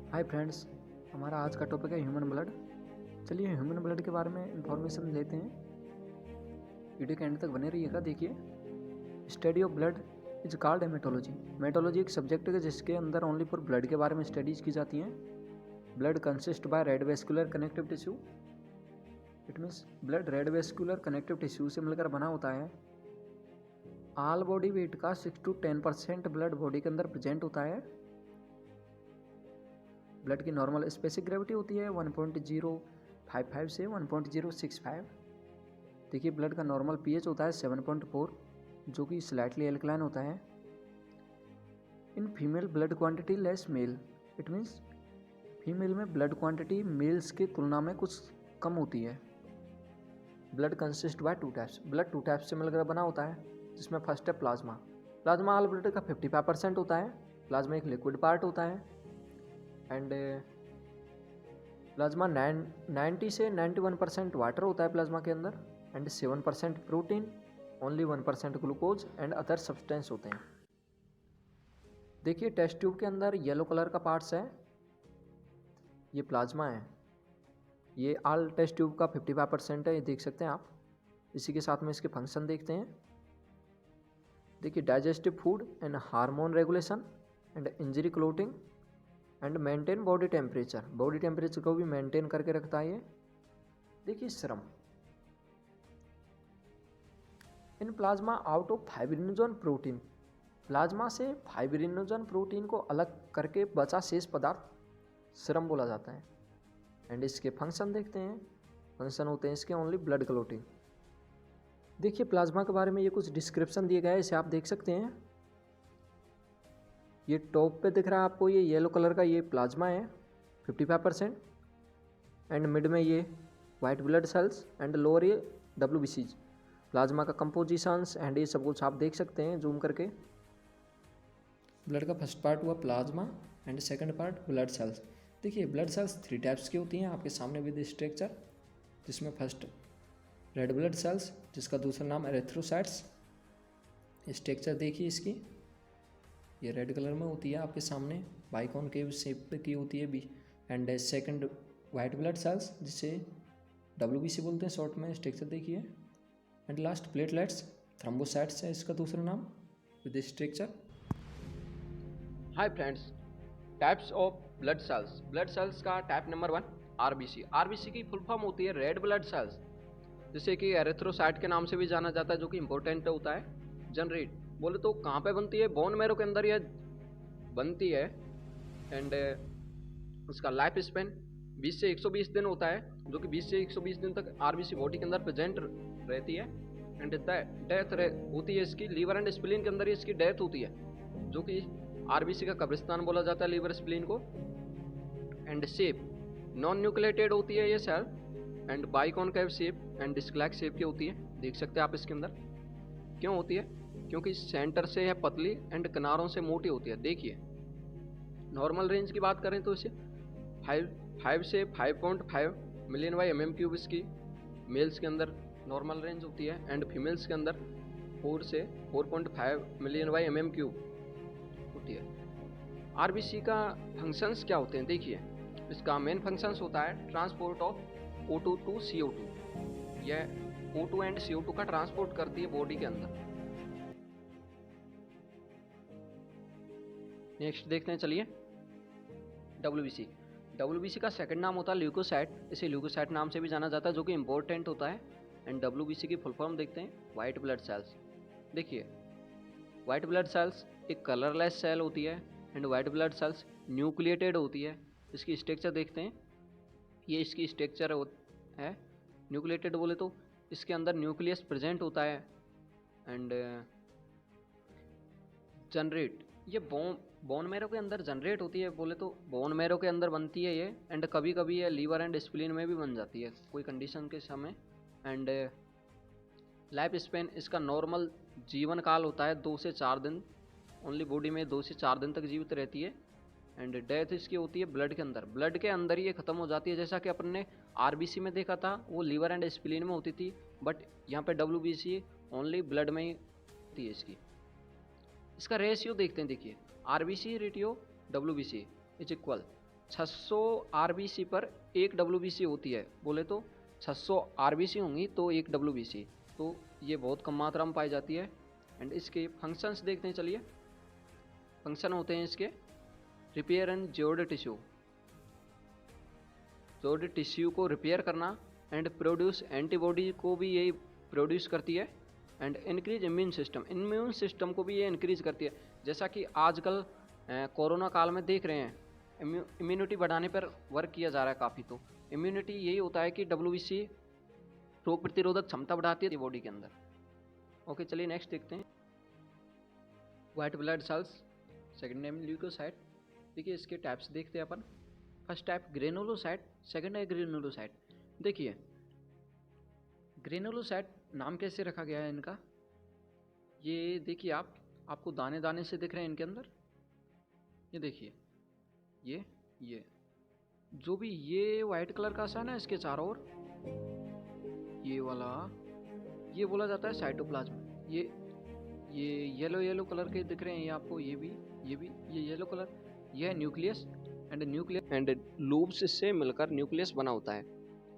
Hi friends, हमारा आज का टॉपिक है ह्यूमन ब्लड। चलिए ह्यूमन ब्लड के बारे में इंफॉर्मेशन लेते हैं। वीडियो के एंड तक बने रहिएगा। देखिए, study of blood is called haematology. मेटोलॉजी एक सब्जेक्ट है जिसके अंदर ओनली फॉर ब्लड के बारे में स्टडीज की जाती हैं। Blood consist bye red vascular connective tissue. It means blood red vascular connective tissue से मिलकर बना होता है। ऑल बॉडी वेट का 6 to 10% ब्लड बॉडी के अंदर प्रेजेंट होता है। ब्लड की नॉर्मल स्पेसिफिक ग्रेविटी होती है 1.055 से 1.065। देखिए, ब्लड का नॉर्मल पीएच होता है 7.4, जो कि स्लाइटली एल्कलाइन होता है। In female blood quantity less male. It means female में ब्लड क्वांटिटी मेल्स की तुलना में कुछ कम होती है। Blood consist by 2 types. Blood 2 types से मिलकर बना होता है, जिसमें फर्स्ट है प्लाज्मा। प्लाज्मा ऑल ब्लड का 55% होता है। प्लाज्मा एक लिक्विड पार्ट होता है एंड प्लाज्मा 90 से 91% वाटर होता है प्लाज्मा के अंदर and 7% protein, only 1% glucose and other substance होते हैं। देखिए, टेस्ट ट्यूब के अंदर येलो कलर का पार्ट्स है, ये प्लाज्मा है। ये ऑल टेस्ट ट्यूब का 55% है, ये देख सकते हैं आप। इसी के साथ में इसके फंक्शन देखते हैं। देखिए, digestive food and hormone regulation and injury clotting and maintain body temperature. Body temperature को भी मेंटेन करके रखता है ये। देखिए, श्रम in plasma out of fibrinogen protein. Plasma से फाइब्रिनोजन प्रोटीन को अलग करके बचा शेष पदार्थ श्रम बोला जाता है। एंड इसके फंक्शन देखते हैं। फंक्शन होते हैं इसके ओनली ब्लड क्लोटिंग। देखिए, प्लाज्मा के बारे में ये कुछ डिस्क्रिप्शन दिए गए हैं, इसे आप देख सकते हैं। ये टॉप पे दिख रहा है आपको, ये येलो कलर का ये प्लाज्मा है 55%। एंड मिड में ये white blood sales and lower ये WBCs। प्लाज्मा का कंपोजिशंस एंड ये सब कुछ आप देख सकते हैं जूम करके। ब्लड का फर्स्ट पार्ट हुआ plasma and second part blood cells. देखिए, ब्लड सेल्स 3 टाइप्स की होती हैं आपके सामने विद स्ट्रक्चर, जिसमें फर्स्ट रेड ब्लड सेल्स, जिसका दूसरा नाम एरिथ्रोसाइट्स। स्ट्रक्चर देखिए इसकी, ये रेड कलर में होती है आपके सामने, बाइकॉनकेव शेप की होती है b. And second white blood cells, जिसे WBC बोलते हैं शॉर्ट में। स्ट्रक्चर देखिए। एंड लास्ट प्लेटलेट्स, थ्रोम्बोसाइट्स है इसका दूसरा नाम with structure. Hi friends, types of blood cells. Blood cells का टाइप नंबर 1 RBC। RBC की फुल फॉर्म होती है रेड ब्लड सेल्स, जिसे कि एरिथ्रोसाइट के नाम से भी जाना जाता है, जो कि इंपॉर्टेंट होता है। जनरेट बोले तो कहाँ पे बनती है? बोन मैरो के अंदर यह बनती है। एंड उसका लाइफ स्पेन 20 से 120 दिन होता है, जो कि 20 से 120 दिन तक RBC बॉडी के अंदर प्रेजेंट रहती है। एंड डेथ होती है इसकी लीवर एंड स्प्लीन के अंदर ही इसकी डेथ होती है, जो कि RBC का कब्रिस्तान बोला जाता है लीवर स्प्लीन को। एंड शेप नॉन न्यूक्लिएटेड होती है ये cell and biconcave shape and disc like shape की होती है, देख सकते हैं आप इसके अंदर। क्यों होती है? क्योंकि सेंटर से है पतली एंड किनारों से मोटी होती है। देखिए, नॉर्मल रेंज की बात करें तो इसे 5 से 5.5 मिलियन बाई mm³ इसकी मेल्स के अंदर नॉर्मल रेंज होती है एंड फीमेल्स के अंदर 4 से 4.5 मिलियन बाई mm³ होती है। RBC का फंक्शंस क्या होते हैं? देखिए, इसका मेन फंक्शंस होता है transport of O2 to CO2। यह O2 एंड CO2 का ट्रांसपोर्ट करती है बॉडी के अंदर। नेक्स्ट देखते हैं, चलिए WBC। WBC का सेकंड नाम होता है ल्यूकोसाइट। इसे ल्यूकोसाइट नाम से भी जाना जाता है, जो कि इंपॉर्टेंट होता है। एंड WBC की फुल फॉर्म देखते हैं, वाइट ब्लड सेल्स। देखिए, वाइट ब्लड सेल्स एक कलरलेस सेल होती है and white blood sales nucleated होती है। इसकी स्ट्रक्चर देखते हैं, ये इसकी स्ट्रक्चर है। न्यूक्लिएटेड बोले तो इसके अंदर न्यूक्लियस प्रेजेंट होता है। एंड जनरेट, ये बोन मैरो के अंदर जनरेट होती है। बोले तो बोन मैरो के अंदर बनती है ये। एंड कभी कभी ये लीवर एंड स्प्लीन में भी बन जाती है कोई कंडीशन के समय। एंड लाइफ स्पेन इसका नॉर्मल जीवन काल होता है 2 से 4 दिन, ओनली बॉडी में 2 से 4 दिन तक जीवित रहती है। एंड डेथ इसकी होती है ब्लड के अंदर। ब्लड के अंदर ही ये खत्म हो जाती है, जैसा कि अपन ने RBC में देखा था, वो लीवर एंड स्प्लीन में होती थी, बट यहाँ पे WBC ओनली ब्लड में ही होती है इसकी। इसका रेशियो देखते हैं। देखिए, RBC ratio WBC is equal 600 RBC पर 1 डब्ल्यूबीसी होती है, बोले तो 600 आरबीसी होंगी तो 1 डब्ल्यूबीसी, तो ये बहुत कम मात्रा में पाई जाती है। एंड इसके फंक्शंस देखते हैं, चलिए। फंक्शन होते हैं इसके रिपेयर एंड ज्योर्ड टिश्यू, ज्योर्ड टिश्यू को रिपेयर करना, एंड प्रोड्यूस एंटीबॉडी को भी यही प्रोड्यूस करती है, एंड इंक्रीज इम्यून सिस्टम को भी ये इंक्रीज करती है। जैसा कि आजकल कोरोना काल में देख रहे हैं, इम्यूनिटी बढ़ाने पर वर्क किया जा रहा है काफ़ी। तो इम्यूनिटी यही होता है कि डब्ल्यूबीसी रोग प्रतिरोधक क्षमता बढ़ाती है बॉडी के अंदर। ओके, चलिए नेक्स्ट देखते हैं। White blood cells, second name leukocyte. देखिए इसके टाइप्स देखते हैं अपन। फर्स्ट टाइप ग्रेनुलोसाइट, सेकंड है ग्रेनुलोसाइट। देखिए ग्रेनुलोसाइट नाम कैसे रखा गया है इनका, ये देखिए आपको दाने दाने से दिख रहे हैं इनके अंदर, ये देखिए ये जो भी ये वाइट कलर का सा है ना इसके चारों ओर, ये वाला, ये बोला जाता है साइटोप्लाज्म। ये येलो कलर के दिख रहे हैं ये आपको, ये येलो कलर, ये है न्यूक्लियस, एंड लूब्स से मिलकर न्यूक्लियस बना होता है।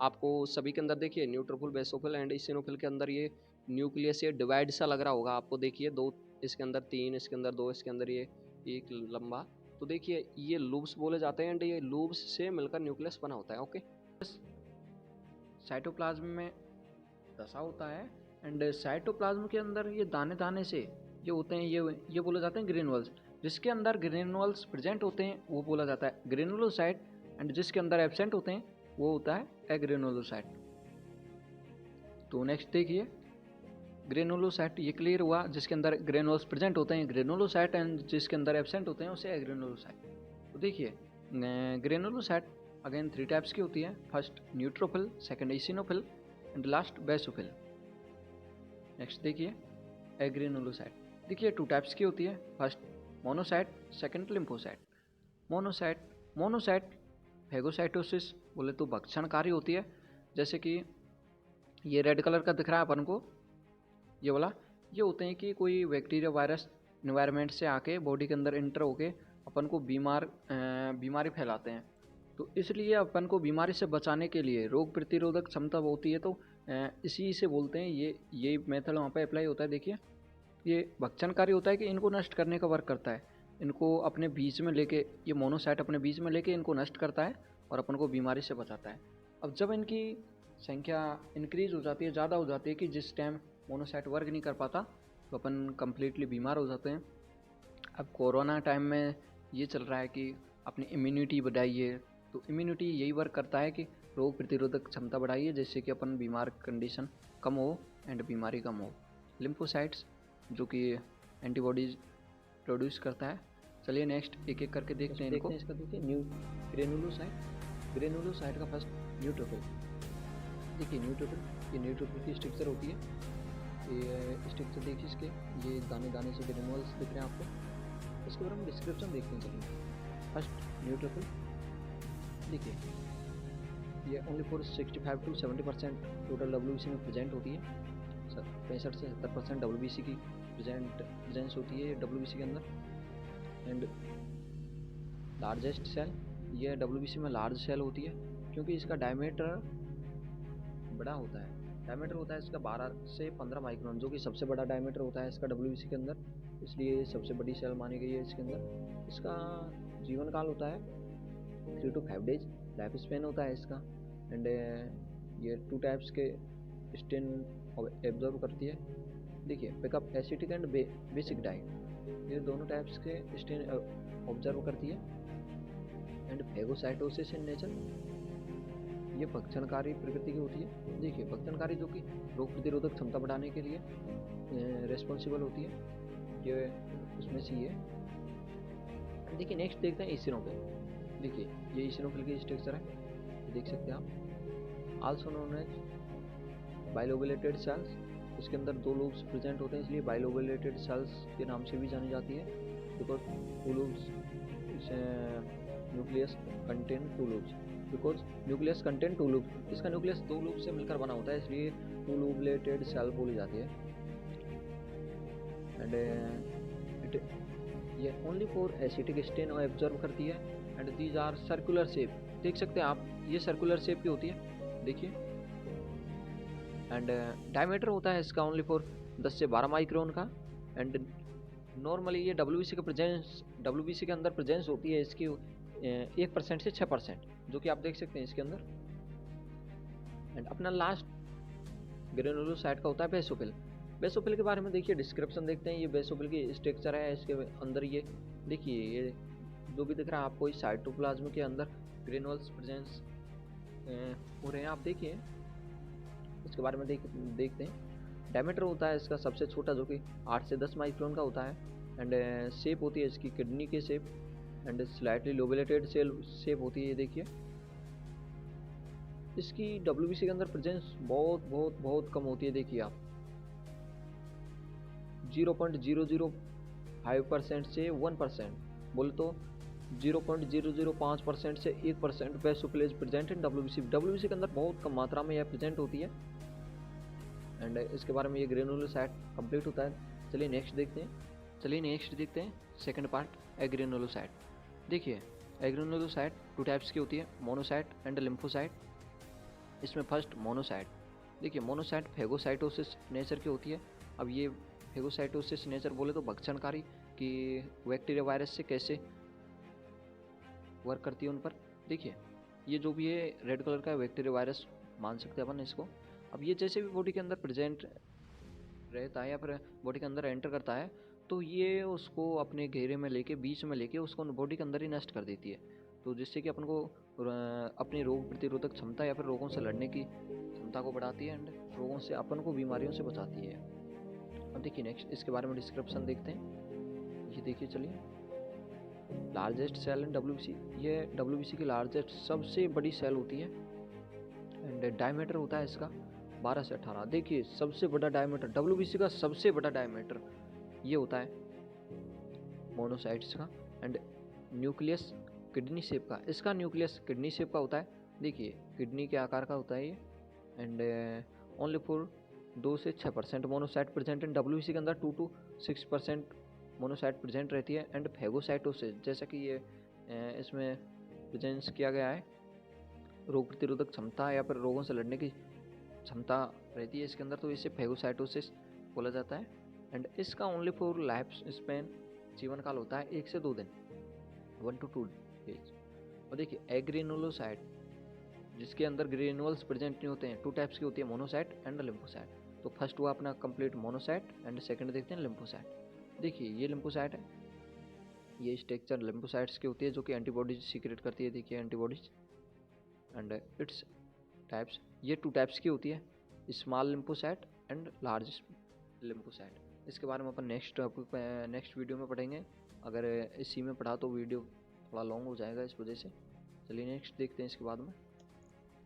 आपको सभी के अंदर देखिए न्यूट्रोफिल, बेसोफिल एंड इसिनोफिल के अंदर ये न्यूक्लियस ये डिवाइड सा लग रहा होगा आपको। देखिए 2 इसके अंदर, 3 इसके अंदर, 2 इसके अंदर, ये एक लंबा। तो देखिए ये लूब्स बोले जाते हैं, एंड ये लूब्स से मिलकर न्यूक्लियस बना होता है। ओके, साइटोप्लाज्म में दशा होता है, एंड साइटोप्लाज्म के अंदर ये दाने दाने से ये होते हैं, ये बोले जाते हैं ग्रेनुअल्स। जिसके अंदर ग्रेनुअल्स प्रेजेंट होते हैं वो बोला जाता है ग्रेनुलोसाइट, एंड जिसके अंदर एब्सेंट होते हैं वो होता है एग्रेनुलोसाइट। तो नेक्स्ट देखिए ग्रेनुलोसाइट, ये क्लियर हुआ, जिसके अंदर ग्रेनुअल्स प्रेजेंट होते हैं ग्रेनुलोसाइट, एंड जिसके अंदर एब्सेंट होते हैं उसे एग्रेनुलोसाइट। तो देखिए ग्रेनुलोसाइट अगेन 3 टाइप्स की होती है। First neutrophil, second eosinophil, and last basophil. Next देखिए एग्रेनुलोसाइट, देखिए 2 टाइप्स की होती है। First monocyte, second lymphocyte. Monocyte phagocytosis बोले तो भक्षणकारी होती है, जैसे कि ये रेड कलर का दिख रहा है अपन को, ये वाला, ये होते हैं कि कोई बैक्टीरिया वायरस इन्वायरमेंट से आके बॉडी के अंदर इंटर होके अपन को बीमारी फैलाते हैं। तो इसलिए अपन को बीमारी से बचाने के लिए रोग प्रतिरोधक क्षमता होती है, तो इसी से बोलते हैं ये मेथड वहाँ पे अप्लाई होता है। देखिए ये भक्षणकारी होता है कि इनको नष्ट करने का वर्क करता है, इनको अपने बीच में लेके, ये मोनोसाइट अपने बीच में लेके इनको नष्ट करता है और अपन को बीमारी से बचाता है। अब जब इनकी संख्या इंक्रीज हो जाती है, ज़्यादा हो जाती है, कि जिस टाइम मोनोसाइट वर्क नहीं कर पाता तो अपन कम्प्लीटली बीमार हो जाते हैं। अब कोरोना टाइम में ये चल रहा है कि अपनी इम्यूनिटी बढ़ाइए, तो इम्यूनिटी यही वर्क करता है कि रोग प्रतिरोधक क्षमता बढ़ाइए, जिससे कि अपन बीमार कंडीशन कम हो एंड बीमारी कम हो। लिम्फोसाइट्स जो कि एंटीबॉडीज प्रोड्यूस करता है। चलिए नेक्स्ट एक एक करके देखते हैं इनको। इसका देखिए ग्रेनुलोसाइट का फर्स्ट न्यूट्रोफिल। देखिए ये न्यूट्रोफिल की स्ट्रक्चर होती है, ये स्ट्रक्चर देखिए इसके, ये दाने दाने से ग्रेनुअल्स दिख रहे हैं आपको। इसके बारे में डिस्क्रिप्शन देखते हैं। चलिए फर्स्ट न्यूट्रोफिल, देखिए ये only for 65 to 70% total WBC में प्रेजेंट होती है। 65 से 70% डब्ल्यूबीसी की प्रेजेंस होती है डब्ल्यूबीसी के अंदर। एंड लार्जेस्ट सेल, ये डब्ल्यूबीसी में लार्ज सेल होती है, क्योंकि इसका डायमीटर बड़ा होता है। डायमीटर होता है इसका 12 से 15 माइक्रोन, जो कि सबसे बड़ा डायमीटर होता है इसका डब्ल्यूबीसी के अंदर, इसलिए सबसे बड़ी सेल मानी गई है इसके अंदर। इसका जीवन काल होता है 3 to 5 डेज लाइफ स्पेन होता है इसका। एंड ये 2 टाइप्स के स्टेन एब्जॉर्व करती है। देखिए pickup acetic and basic diet, ये दोनों टाइप्स के स्टेन ऑब्जर्व करती है। एंड फेगोसाइटोसिस इन नेचर, ये भक्षणकारी प्रकृति की होती है। देखिए भक्षणकारी जो कि रोग प्रतिरोधक क्षमता बढ़ाने के लिए रिस्पॉन्सिबल होती है, ये उसमें से ये। देखिए नेक्स्ट देखते हैं इसिनोफिल। देखिए ये इसिनोफिल की स्ट्रक्चर है, देख सकते हैं आप। आल्सो नोन एज बाइलोबुलेटेड सेल्स, इसके अंदर 2 लूब्स प्रेजेंट होते हैं, इसलिए बाइलोबुलेटेड सेल्स के नाम से भी जानी जाती है, because 2 lubes nucleus contain 2 lubes, because nucleus contain 2 lubes, इसका न्यूक्लियस 2 लूब से मिलकर बना होता है, इसलिए 2 लूबुलेटेड सेल बोली जाती है। एंड ये ओनली फॉर एसिटिक स्टेन और एब्जॉर्ब करती है। And these are circular shape, देख सकते हैं आप, ये सर्कुलर शेप की होती है, देखिए। एंड डायमीटर होता है इसका ओनली फॉर 10 से 12 माइक्रोन का। एंड नॉर्मली ये डब्ल्यूबीसी के अंदर प्रेजेंस होती है इसकी 1% से 6%, जो कि आप देख सकते हैं इसके अंदर। एंड अपना लास्ट ग्रेनुलोसाइट का होता है बेसोफिल। बेसोफिल के बारे में देखिए डिस्क्रिप्शन देखते हैं। ये बेसोफिल की स्ट्रक्चर है, इसके अंदर ये देखिए, ये जो भी दिख रहा है आपको, इस साइटोप्लाज्म के अंदर ग्रेनुल्स प्रेजेंस हो रहे हैं, आप देखिए। इसके बारे में देखते हैं। डायमीटर होता है इसका सबसे छोटा, जो कि 8 से 10 माइक्रोन का होता है। एंड शेप होती है इसकी किडनी के shape. And slightly lobulated cell shape होती है, ये देखिए। इसकी डब्ल्यूबीसी के अंदर प्रेजेंस बहुत बहुत बहुत कम होती है, देखिए आप, 0.005% से 1%, बोले तो 0.005% से 1% basophil is present in WBC. WBC के अंदर बहुत कम मात्रा में यह प्रेजेंट होती है। एंड इसके बारे में ये ग्रेनुलोसाइट कंप्लीट होता है। चलिए नेक्स्ट देखते हैं सेकंड पार्ट, एग्रेनुलोसाइट। देखिए एग्रेनुलोसाइट 2 टाइप्स की होती है, मोनोसाइट एंड लिम्फोसाइट। इसमें फर्स्ट मोनोसाइट, देखिए मोनोसाइट फेगोसाइटोसिस नेचर की होती है। अब ये फेगोसाइटोसिस नेचर बोले तो भक्षणकारी कि बैक्टीरिया वायरस से कैसे वर्क करती है उन पर। देखिए ये जो भी है रेड कलर का बैक्टीरिया वायरस मान सकते हैं अपन इसको। अब ये जैसे भी बॉडी के अंदर प्रेजेंट रहता है या फिर बॉडी के अंदर एंटर करता है, तो ये उसको अपने घेरे में लेके, बीच में लेके उसको बॉडी के अंदर ही नष्ट कर देती है। तो जिससे कि अपन को अपनी रोग प्रतिरोधक क्षमता या फिर रोगों से लड़ने की क्षमता को बढ़ाती है। एंड रोगों से, अपन को बीमारियों से बचाती है। अब देखिए नेक्स्ट इसके बारे में डिस्क्रिप्शन देखते हैं। ये देखिए, चलिए, लार्जेस्ट सेल इन डब्ल्यूबीसी, ये डब्ल्यूबीसी की लार्जेस्ट सबसे बड़ी सेल होती है। एंड डायमीटर होता है इसका 12 से 18। देखिए सबसे बड़ा डायमीटर, डब्ल्यूबीसी का सबसे बड़ा डायमीटर ये होता है मोनोसाइट्स का। एंड न्यूक्लियस किडनी शेप का, इसका न्यूक्लियस किडनी शेप का होता है, देखिए किडनी के आकार का होता है ये। एंड ओनली फॉर 2 से 6% मोनोसाइट प्रेजेंट इन डब्ल्यूबीसी के अंदर, 2 to 6% मोनोसाइट प्रेजेंट रहती है। एंड फेगोसाइटोसिस, जैसा कि ये इसमें प्रेजेंस किया गया है, रोग प्रतिरोधक क्षमता या फिर रोगों से लड़ने की क्षमता रहती है इसके अंदर, तो इसे फेगोसाइटोसिस बोला जाता है। एंड इसका ओनली फॉर लाइफ स्पेन, जीवन काल होता है 1 से 2 दिन, 1 to 2 डेज। और देखिए एग्रेनुलोसाइट, जिसके अंदर ग्रेनुअल्स प्रेजेंट नहीं होते हैं, 2 टाइप्स की होती है, मोनोसाइट एंड लिम्फोसाइट। तो फर्स्ट हुआ अपना कंप्लीट मोनोसाइट एंड सेकंड देखते हैं लिम्फोसाइट। देखिए ये लिम्फोसाइट है, ये स्ट्रक्चर लिम्फोसाइट्स की होती है, जो कि एंटीबॉडीज सीक्रेट करती है, देखिए एंटीबॉडीज। एंड इट्स टाइप्स, ये 2 टाइप्स की होती है, small lymphocyte and large lymphocyte. इसके बारे में अपन नेक्स्ट वीडियो में पढ़ेंगे। अगर इसी में पढ़ा तो वीडियो थोड़ा लॉन्ग हो जाएगा, इस वजह से। चलिए नेक्स्ट देखते हैं इसके बाद में।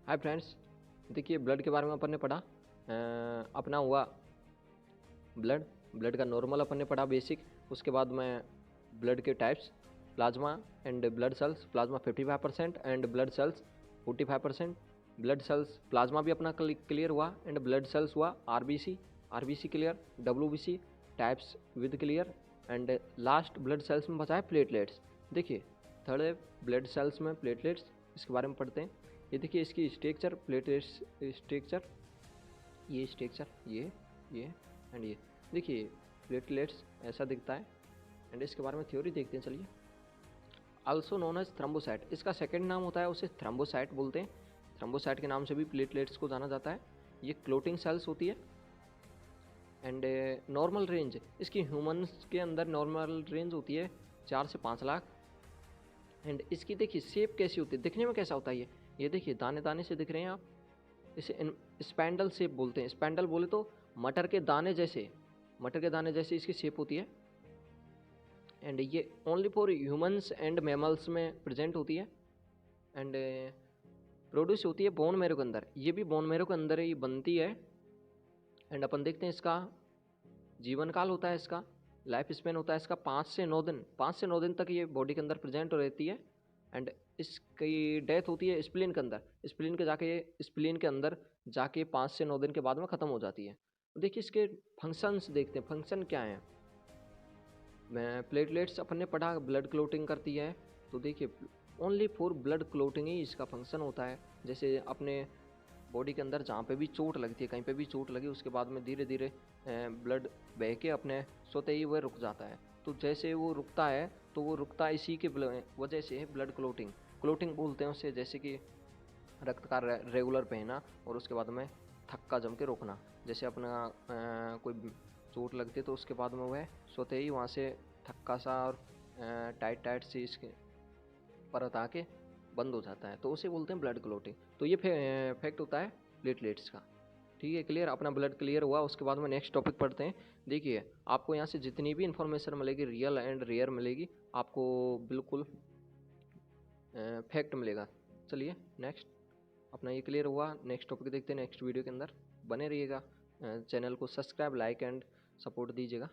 हाय फ्रेंड्स, देखिए ब्लड के बारे में अपन ने पढ़ा। अपना हुआ ब्लड का नॉर्मल अपन ने पढ़ा, बेसिक। उसके बाद में ब्लड के types, plasma and blood cells. Plasma 55% and blood cells 45%। Blood cells, plasma भी अपना क्लियर हुआ। एंड ब्लड सेल्स हुआ RBC clear, WBC types with clear. And last blood cells में बचा है प्लेटलेट्स। देखिए थर्ड है ब्लड सेल्स में प्लेटलेट्स, इसके बारे में पढ़ते हैं। ये देखिए इसकी स्ट्रक्चर, प्लेटलेट्स स्ट्रक्चर, ये स्ट्रक्चर, ये एंड ये देखिए प्लेटलेट्स ऐसा दिखता है। एंड इसके बारे में थ्योरी देखते हैं, चलिए। आल्सो नोन एज थ्रम्बोसाइट, इसका सेकंड नाम होता है, उसे थ्रम्बोसाइट बोलते हैं। थ्रम्बोसाइट के नाम से भी प्लेटलेट्स को जाना जाता है। ये क्लोटिंग सेल्स होती है। एंड नॉर्मल रेंज, इसकी ह्यूमंस के अंदर नॉर्मल रेंज होती है 4 से 5 लाख। एंड इसकी देखिए शेप कैसी होती है, दिखने में कैसा होता है ये देखिए दाने दाने से दिख रहे हैं आप, इसे स्पैंडल शेप बोलते हैं। स्पैंडल बोले तो मटर के दाने जैसे इसकी शेप होती है। एंड ये only for humans and mammals में प्रेजेंट होती है। एंड प्रोड्यूस होती है बोन मैरो के अंदर, ये भी बोन मैरो के अंदर ही बनती है। एंड अपन देखते हैं इसका जीवन काल होता है, इसका लाइफ स्पेन होता है इसका 5 से 9 दिन। 5 से 9 दिन तक ये बॉडी के अंदर प्रेजेंट रहती है। एंड इसकी डेथ होती है स्प्लीन के अंदर, स्प्लीन के अंदर जाके 5 से 9 दिन के बाद में ख़त्म हो जाती है। तो देखिए इसके फंक्शंस देखते हैं, फंक्शन क्या हैं। प्लेटलेट्स अपन ने पढ़ा ब्लड क्लोटिंग करती है, तो देखिए ओनली फॉर ब्लड क्लोटिंग ही इसका फंक्शन होता है। जैसे अपने बॉडी के अंदर जहाँ पे भी चोट लगती है, कहीं पे भी चोट लगी, उसके बाद में धीरे धीरे ब्लड बह के अपने स्वतः ही वह रुक जाता है। तो जैसे वो रुकता है तो वो रुकता इसी के वजह से है ब्लड क्लोटिंग। क्लोटिंग बोलते हैं उससे, जैसे कि रक्त का रेगुलर बहना और उसके बाद में थक्का जम के रोकना। जैसे अपना कोई चोट लगती है तो उसके बाद में वह स्वतः ही वहाँ से थक्का सा और टाइट टाइट सी इसके परत आके बंद हो जाता है, तो उसे बोलते हैं ब्लड क्लोटिंग। तो ये फैक्ट होता है प्लेटलेट्स का। ठीक है, क्लियर? अपना ब्लड क्लियर हुआ, उसके बाद में नेक्स्ट टॉपिक पढ़ते हैं। देखिए आपको यहाँ से जितनी भी इन्फॉर्मेशन मिलेगी रियल एंड रेयर मिलेगी, आपको बिल्कुल फैक्ट मिलेगा। चलिए नेक्स्ट, अपना ये क्लियर हुआ, नेक्स्ट टॉपिक देखते हैं नेक्स्ट वीडियो के अंदर। बने रहिएगा, चैनल को सब्सक्राइब, लाइक एंड सपोर्ट दीजिएगा।